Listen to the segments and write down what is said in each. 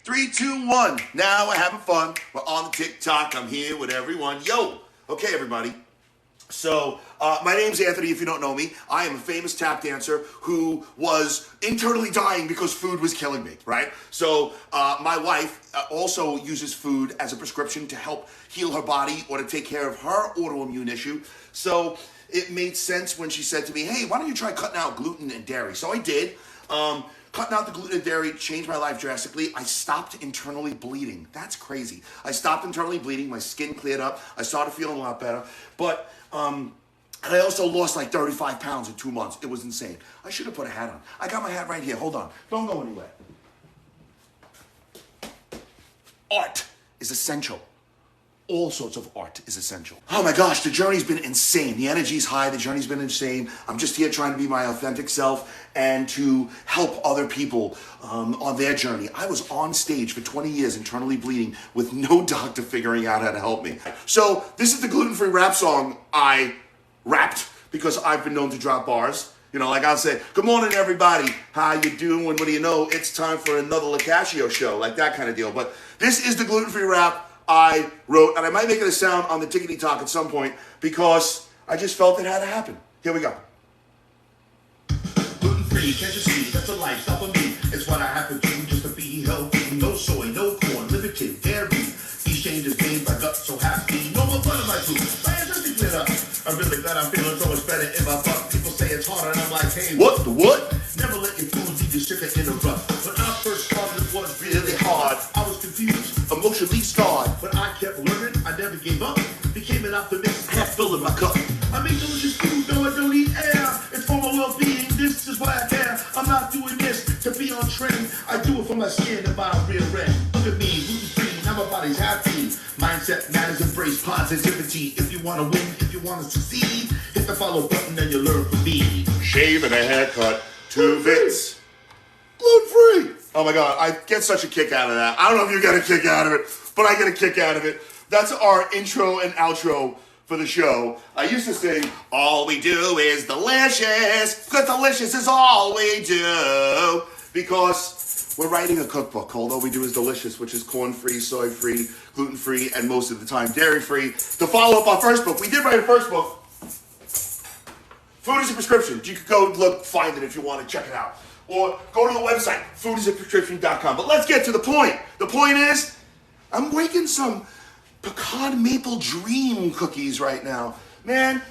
3, 2, 1. Now we're having fun. We're on the TikTok. I'm here with everyone. Yo. Okay, everybody. So, my name's Anthony, if you don't know me. I am a famous tap dancer who was internally dying because food was killing me, right? So, my wife also uses food as a prescription to help heal her body or to take care of her autoimmune issue. So, it made sense when she said to me, hey, why don't you try cutting out gluten and dairy? So I did. Cutting out the gluten and dairy changed my life drastically. I stopped internally bleeding. That's crazy. I stopped internally bleeding. My skin cleared up. I started feeling a lot better. But, and I also lost like 35 pounds in 2 months. It was insane. I should have put a hat on. I got my hat right here. Hold on. Don't go anywhere. Art is essential. All sorts of art is essential. Oh my gosh, the journey's been insane. The energy's high, the journey's been insane. I'm just here trying to be my authentic self and to help other people on their journey. I was on stage for 20 years internally bleeding with no doctor figuring out how to help me. So this is the gluten-free rap song I rapped because I've been known to drop bars. You know, like I'll say, good morning, everybody. How you doing? What do you know? It's time for another Lacascio show, like that kind of deal. But this is the gluten-free rap I wrote, and I might make it a sound on the Tickety Talk at some point because I just felt it had to happen. Here we go. Gluten-free, can't you see? That's a lifestyle for me. It's what I have to do just to be healthy. No soy, no corn, limited dairy. These changes made my gut so happy. No more fun in my food. My hands just cleared up. I'm really glad I'm feeling so much better in my butt. People say it's harder, and I'm like, hey, what? The what? Never let your food leave you sugar in a rut. When I first started, it was really hard. I was confused, emotionally scarred. But I kept learning, I never gave up. Became an optimist, half filling my cup. I make delicious food, though I don't eat air. It's for my well-being, this is why I care. I'm not doing this to be on trend. I do it for my skin and my real red. Look at me, gluten-free, now my body's happy. Mindset matters, embrace positivity. If you want to win, if you want to succeed, hit the follow button and you'll learn from me. Shave and a haircut, 2 fits. Gluten-free. Oh my God, I get such a kick out of that. I don't know if you get a kick out of it, but I get a kick out of it. That's our intro and outro for the show. I used to sing, all we do is delicious, because delicious is all we do. Because we're writing a cookbook called All We Do Is Delicious, which is corn-free, soy-free, gluten-free, and most of the time dairy-free. To follow up our first book, we did write a first book. Food is a prescription. You could go look, find it if you want to check it out. Or go to the website, foodisaprescription.com. But let's get to the point. The point is, I'm making some pecan maple dream cookies right now. Man,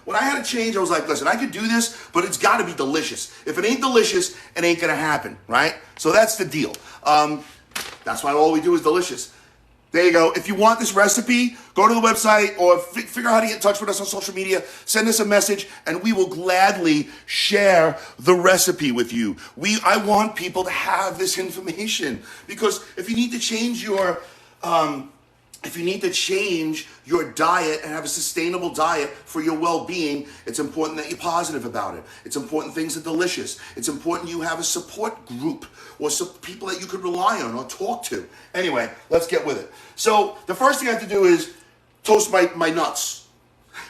when I had to change, I was like, listen, I could do this, but it's got to be delicious. If it ain't delicious, it ain't going to happen, right? So that's the deal. That's why all we do is delicious. There you go. If you want this recipe, go to the website or figure out how to get in touch with us on social media. Send us a message, and we will gladly share the recipe with you. I want people to have this information because if you need to change your diet and have a sustainable diet for your well-being, it's important that you're positive about it. It's important things are delicious. It's important you have a support group or some people that you could rely on or talk to. Anyway, let's get with it. So the first thing I have to do is toast my nuts.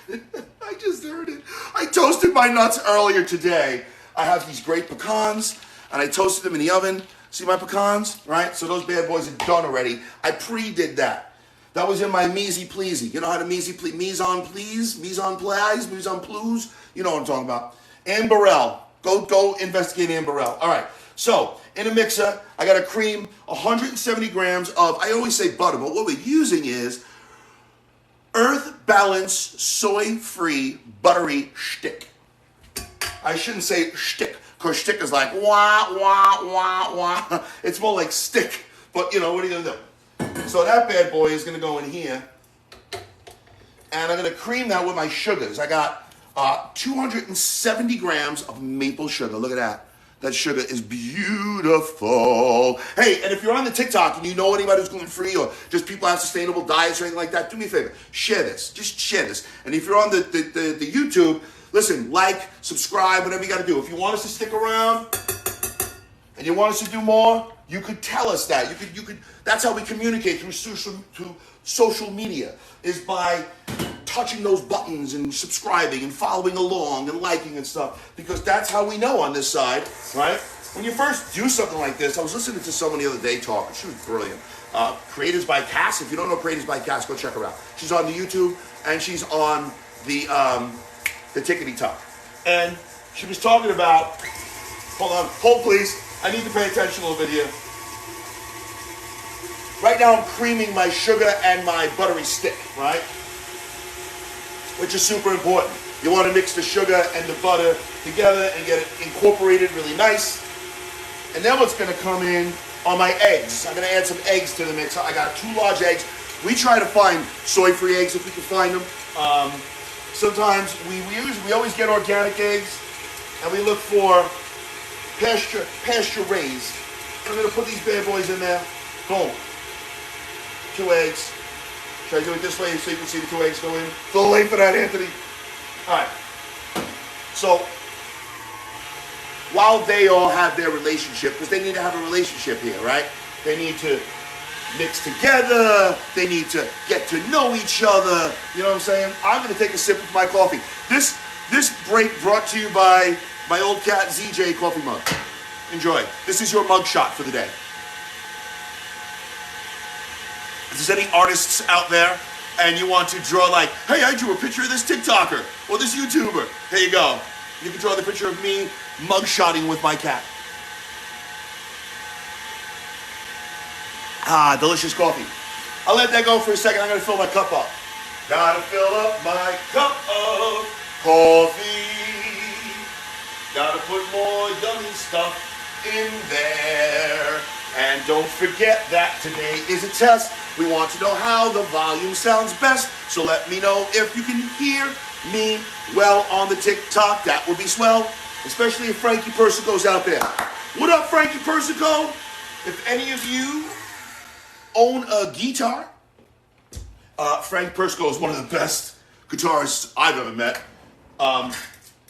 I just heard it. I toasted my nuts earlier today. I have these great pecans, and I toasted them in the oven. See my pecans, right? So those bad boys are done already. I pre-did that. That was in my mise pleasy. You know how to mise en place, mise en plus? You know what I'm talking about. Anne Burrell. Go investigate Anne Burrell. All right. So in a mixer, I got to cream 170 grams of, I always say butter, but what we're using is Earth Balance soy-free buttery shtick. I shouldn't say shtick, because shtick is like wah, wah, wah, wah. It's more like stick, but you know, what are you going to do? So that bad boy is going to go in here, and I'm going to cream that with my sugars. I got 270 grams of maple sugar. Look at that. That sugar is beautiful. Hey, and if you're on the TikTok and you know anybody who's gluten-free or just people have sustainable diets or anything like that, do me a favor. Share this. Just share this. And if you're on the YouTube, listen, like, subscribe, whatever you got to do. If you want us to stick around and you want us to do more, you could tell us that. You could. That's how we communicate through social media, is by touching those buttons and subscribing and following along and liking and stuff, because that's how we know on this side, right? When you first do something like this, I was listening to someone the other day talk, and she was brilliant. Creators by Cass. If you don't know Creators by Cass, go check her out. She's on the YouTube, and she's on the Tickety Talk. And she was talking about, hold please, I need to pay attention a little bit here. Right now I'm creaming my sugar and my buttery stick, right? Which is super important. You want to mix the sugar and the butter together and get it incorporated really nice. And then what's going to come in are my eggs. I'm going to add some eggs to the mix. I got 2 large eggs. We try to find soy-free eggs if we can find them. Sometimes we always get organic eggs, and we look for pasture raised. I'm going to put these bad boys in there. Boom. 2 eggs. Should I do it this way so you can see the 2 eggs go in? It's a little late for that, Anthony. All right. So, while they all have their relationship, because they need to have a relationship here, right? They need to mix together. They need to get to know each other. You know what I'm saying? I'm going to take a sip of my coffee. This break brought to you by my old cat ZJ coffee mug. Enjoy. This is your mug shot for the day. If there's any artists out there and you want to draw like, hey, I drew a picture of this TikToker or this YouTuber, here you go. You can draw the picture of me mugshotting with my cat. Ah, delicious coffee. I'll let that go for a second. I'm going to fill my cup up. Gotta fill up my cup of coffee. Gotta put more yummy stuff in there. And don't forget that today is a test. We want to know how the volume sounds best. So let me know if you can hear me well on the TikTok. That would be swell. Especially if Frankie Persico's out there. What up, Frankie Persico? If any of you own a guitar, Frank Persico is one of the best guitarists I've ever met.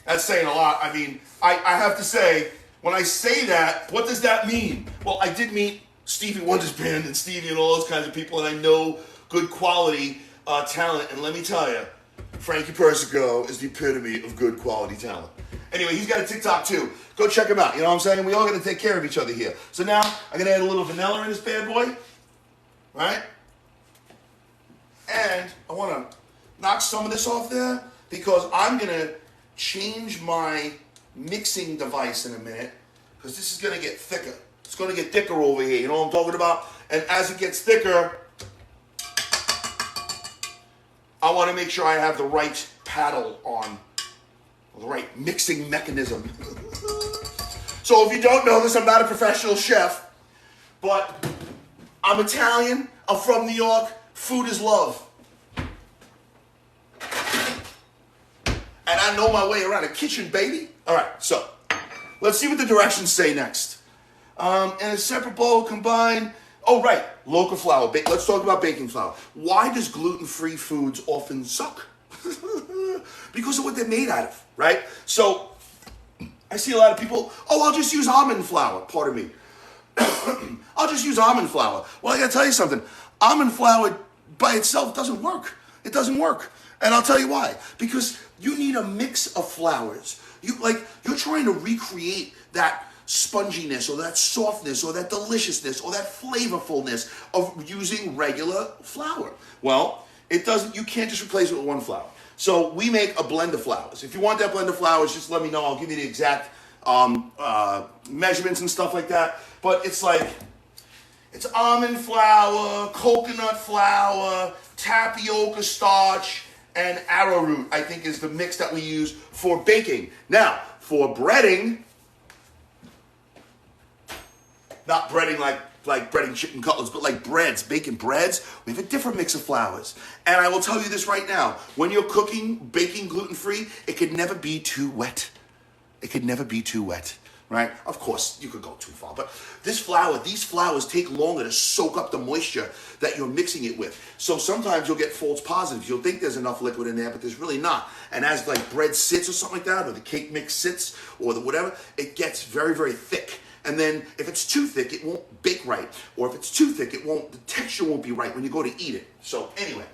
That's saying a lot. I mean, I have to say, when I say that, what does that mean? Well, I did meet Stevie Wonder's band and Stevie and all those kinds of people, and I know good quality talent. And let me tell you, Frankie Persico is the epitome of good quality talent. Anyway, he's got a TikTok too. Go check him out. You know what I'm saying? We all got to take care of each other here. So now I'm going to add a little vanilla in this bad boy. Right? And I want to knock some of this off there because I'm going to change my mixing device in a minute because this is going to get thicker. It's going to get thicker over here. You know what I'm talking about? And as it gets thicker, I want to make sure I have the right paddle on, the right mixing mechanism. So if you don't know this, I'm not a professional chef, but I'm Italian. I'm from New York. Food is love. And I know my way around a kitchen, baby. All right, so let's see what the directions say next. In a separate bowl, combine. Oh, right, local flour. Let's talk about baking flour. Why does gluten-free foods often suck? Because of what they're made out of, right? So I see a lot of people, I'll just use almond flour. Pardon me. I'll just use almond flour. Well, I gotta tell you something. Almond flour by itself doesn't work. It doesn't work. And I'll tell you why. Because you need a mix of flours. You're trying to recreate that sponginess or that softness or that deliciousness or that flavorfulness of using regular flour. Well, it doesn't. You can't just replace it with one flour. So we make a blend of flours. If you want that blend of flours, just let me know. I'll give you the exact measurements and stuff like that. But it's almond flour, coconut flour, tapioca starch, and arrowroot, I think, is the mix that we use for baking. Now, for breading, not breading like breading chicken cutlets, but like breads, baking breads, we have a different mix of flours. And I will tell you this right now, when you're baking gluten-free, it could never be too wet. It could never be too wet, right? Of course, you could go too far, but these flours take longer to soak up the moisture that you're mixing it with. So sometimes you'll get false positives. You'll think there's enough liquid in there, but there's really not. And as like bread sits or something like that, or the cake mix sits, or the whatever, it gets very, very thick. And then if it's too thick, it won't bake right. Or if it's too thick, the texture won't be right when you go to eat it. So anyway,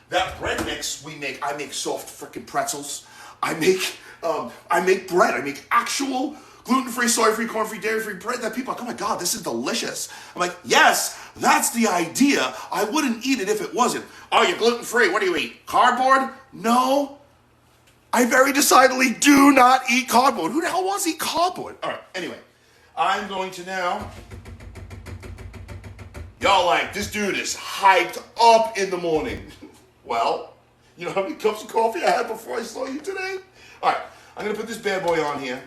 That bread mix I make soft freaking pretzels. I make bread. I make actual gluten-free, soy-free, corn-free, dairy-free bread that people are like, oh my God, this is delicious. I'm like, yes, that's the idea. I wouldn't eat it if it wasn't. Oh, you're gluten-free. What do you eat? Cardboard? No. I very decidedly do not eat cardboard. Who the hell wants to eat cardboard? All right, anyway, I'm going to now, y'all like, this dude is hyped up in the morning. Well, you know how many cups of coffee I had before I saw you today? All right, I'm going to put this bad boy on here.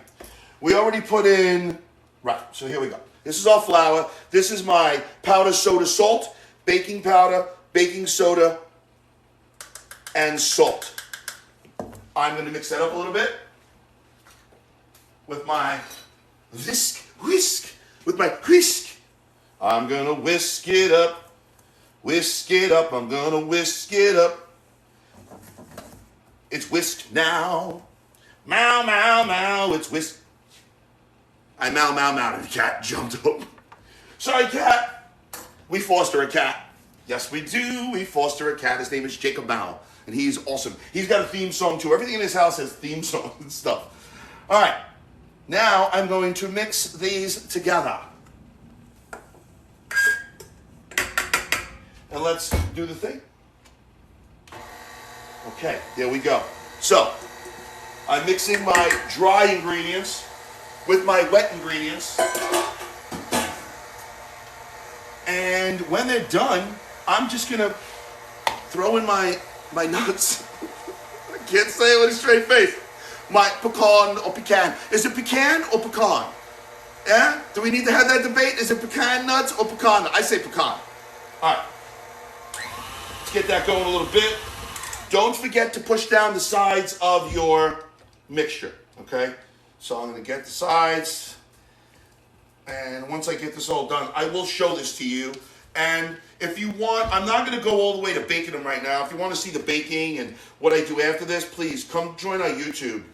We already put in, right, so here we go. This is our flour. This is my powdered soda salt, baking powder, baking soda, and salt. I'm going to mix that up a little bit with my whisk. With my whisk. I'm going to whisk it up. I'm going to whisk it up. It's whisked now. Meow, meow, meow. It's whisked. I meow, meow, meow, and the cat jumped up. Sorry, cat. We foster a cat. Yes, we do. We foster a cat. His name is Jacob Mao, and he's awesome. He's got a theme song, too. Everything in his house has theme songs and stuff. All right. Now I'm going to mix these together. And let's do the thing. Okay, there we go. So, I'm mixing my dry ingredients with my wet ingredients. And when they're done, I'm just gonna throw in my nuts. I can't say it with a straight face. My pecan or pecan. Is it pecan or pecan? Yeah? Do we need to have that debate? Is it pecan nuts or pecan? I say pecan. All right. Let's get that going a little bit. Don't forget to push down the sides of your mixture, okay? So I'm gonna get the sides, and once I get this all done, I will show this to you. And if you want, I'm not gonna go all the way to baking them right now. If you wanna see the baking and what I do after this, please come join our YouTube.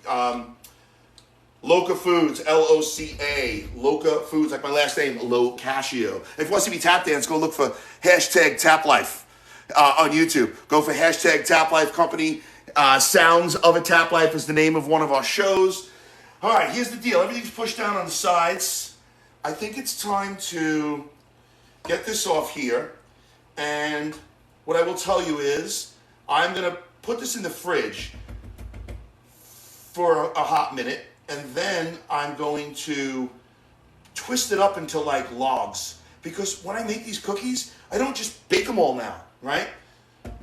Loca Foods, L-O-C-A, Loca Foods, like my last name, Locascio. If you want to see me tap dance, go look for hashtag Tap Life on YouTube. Go for hashtag Tap Life Company. Sounds of a Tap Life is the name of one of our shows. All right, here's the deal. Everything's pushed down on the sides. I think it's time to get this off here. And what I will tell you is I'm going to put this in the fridge for a hot minute. And then I'm going to twist it up into like logs. Because when I make these cookies, I don't just bake them all now, right?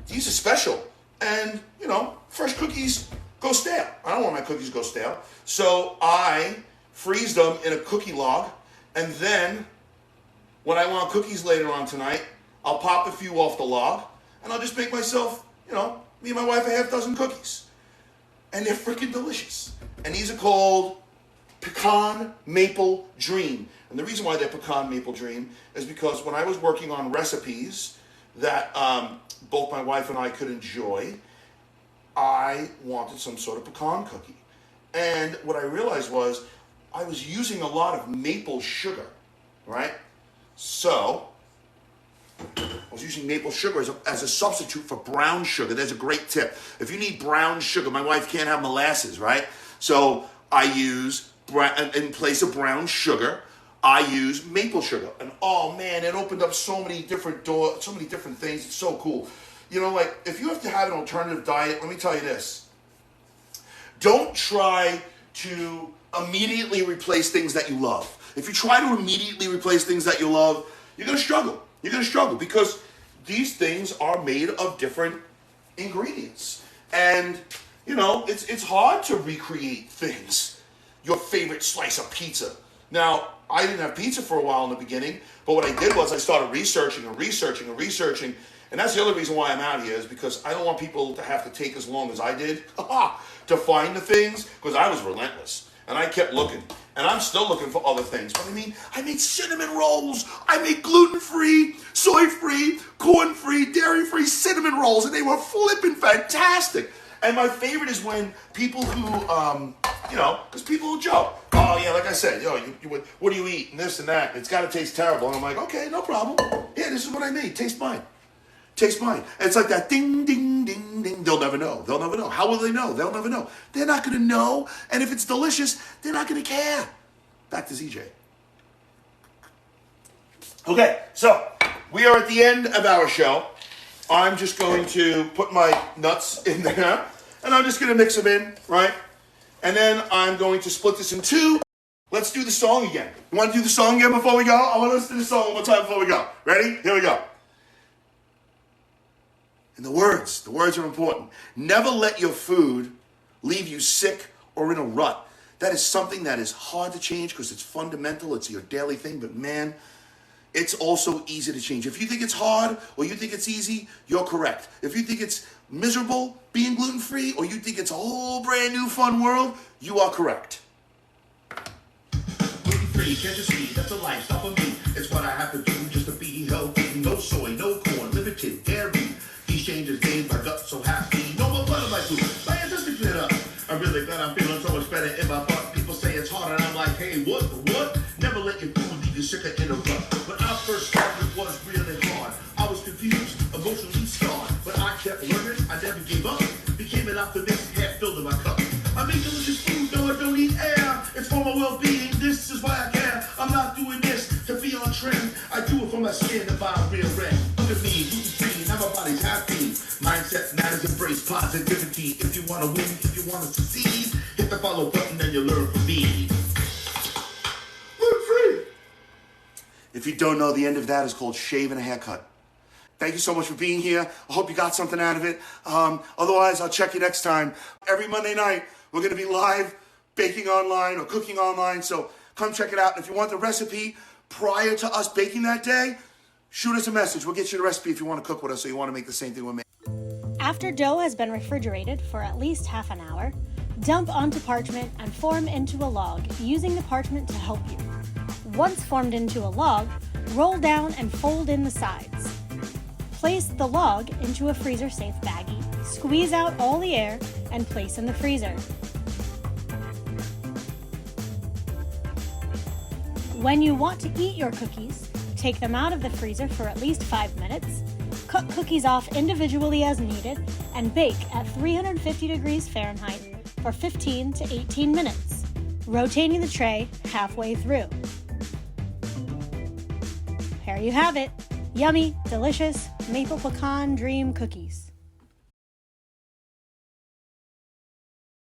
These are special. And, you know, fresh cookies go stale. I don't want my cookies to go stale. So I freeze them in a cookie log. And then when I want cookies later on tonight, I'll pop a few off the log. And I'll just make myself, you know, me and my wife a half dozen cookies. And they're freaking delicious. And these are called Pecan Maple Dream. And the reason why they're Pecan Maple Dream is because when I was working on recipes that both my wife and I could enjoy, I wanted some sort of pecan cookie. And what I realized was I was using a lot of maple sugar, right? So I was using maple sugar as a substitute for brown sugar. There's a great tip. If you need brown sugar, my wife can't have molasses, right? So I use, in place of brown sugar, I use maple sugar. And oh man, it opened up so many different doors, so many different things. It's so cool. You know, like if you have to have an alternative diet, let me tell you this. Don't try to immediately replace things that you love. If you try to immediately replace things that you love, you're going to struggle. You're going to struggle because these things are made of different ingredients. And, you know, it's hard to recreate things. Your favorite slice of pizza. Now, I didn't have pizza for a while in the beginning, but what I did was I started researching. And that's the other reason why I'm out here is because I don't want people to have to take as long as I did to find the things, because I was relentless. And I kept looking. And I'm still looking for other things. But I mean, I made cinnamon rolls. I made gluten-free, soy-free, corn-free, dairy-free cinnamon rolls. And they were flipping fantastic. And my favorite is when people who, you know, because people will joke. Oh, yeah, like I said, yo, what do you eat? And this and that. It's got to taste terrible. And I'm like, okay, no problem. Yeah, this is what I made. Taste mine. taste mine. And it's like that ding, ding, ding, ding. They'll never know. They'll never know. How will they know? They'll never know. They're not going to know. And if it's delicious, they're not going to care. Back to ZJ. Okay, so we are at the end of our show. I'm just going to put my nuts in there, and I'm just going to mix them in, right? And then I'm going to split this in two. Let's do the song again. You want to do the song again before we go? I want to listen to the song one more time before we go. Ready? Here we go. And the words are important. Never let your food leave you sick or in a rut. That is something that is hard to change because it's fundamental. It's your daily thing. But man, it's also easy to change. If you think it's hard or you think it's easy, you're correct. If you think it's miserable being gluten-free or you think it's a whole brand new fun world, you are correct. Gluten-free, can't you see? That's a lifestyle for me. It's what I have to do just to be healthy. No soy, no corn, limited dairy. These changes made my gut so happy. No more butter, my food. My ancestors cleared up. I'm really glad I'm feeling so much better in my butt. People say it's hard and I'm like, hey, what? Never let your food leave you sicker in a rut. When I first started, it was really hard. I was confused, emotionally scarred. But I kept learning, I never gave up. Became an optimist, half filled in my cup. I make delicious food, no, I don't eat air. It's for my well-being, this is why I care. I'm not doing this to be on trend. I do it for my skin and buy a real red. Look at me, gluten-free, now my body's happy. Mindset matters, embrace positivity. If you want to win, if you want to succeed, hit the follow button and you'll learn from me. Gluten-free. If you don't know, the end of that is called shave and a haircut. Thank you so much for being here. I hope you got something out of it. Otherwise, I'll check you next time. Every Monday night, we're going to be live baking online or cooking online. So come check it out. And if you want the recipe prior to us baking that day, shoot us a message. We'll get you the recipe if you want to cook with us or you want to make the same thing we make. After dough has been refrigerated for at least half an hour, dump onto parchment and form into a log using the parchment to help you. Once formed into a log, roll down and fold in the sides. Place the log into a freezer-safe baggie, squeeze out all the air, and place in the freezer. When you want to eat your cookies, take them out of the freezer for at least 5 minutes, cut cookies off individually as needed, and bake at 350 degrees Fahrenheit for 15 to 18 minutes, rotating the tray halfway through. There you have it. Yummy, delicious maple pecan dream cookies.